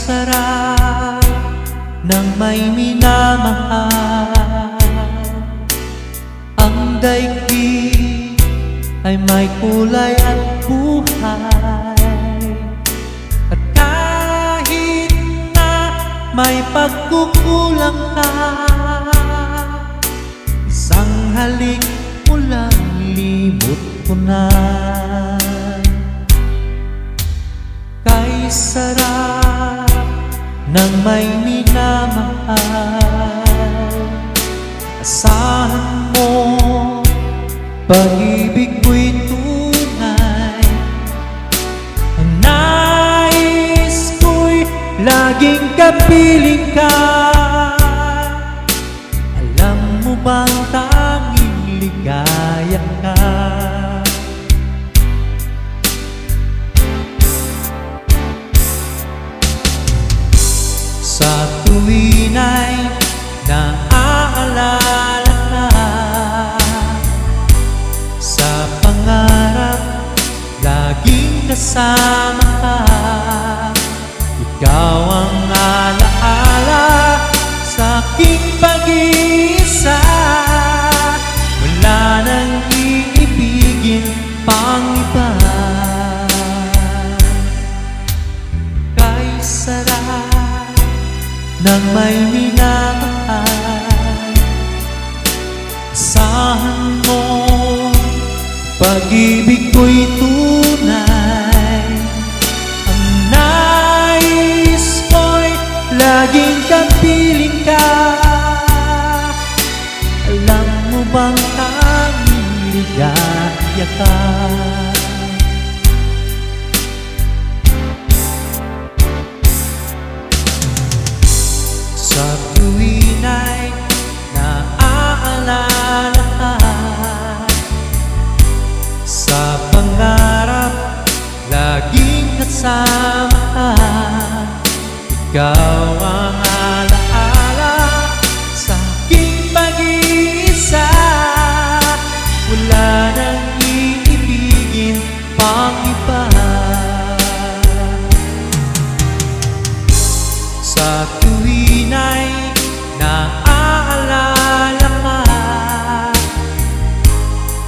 sarap ng may minamahal. Ang daigdig ay may kulay at buhay. At kahit na may pagkukulang ka, isang halik mo lang limot ko na. Kay sarap ng may minamahal, asahan mo pag-ibig ko'y tunay. Ang nais ko'y laging kapiling ka. Alam mo bang tanging ligaya ka? Sa tuwin ay naaalala ka, sa pangarap laging kasama ka. Ikaw ang alaala sa aking pag-iisa. Wala nang iibigin pang iba. Kay sarap ng may minamahal, asahan mo pag-ibig ko'y tunay. Ang nais ko'y laging kapiling ka. Alam mo bang tanging ligaya ka? Sa tuwin ay naaalala ka, sa pangarap laging kasama ka. Ikaw ang alaala sa aking pag-iisa. Wala nang iibigin pang iba. Sa tuwin ay naaalala ka,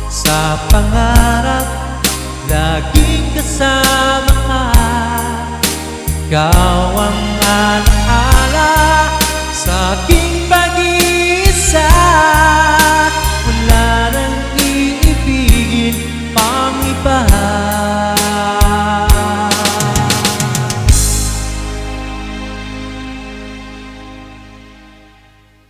sa pangarap laging kasama ka. Ikaw ang alaala sa aking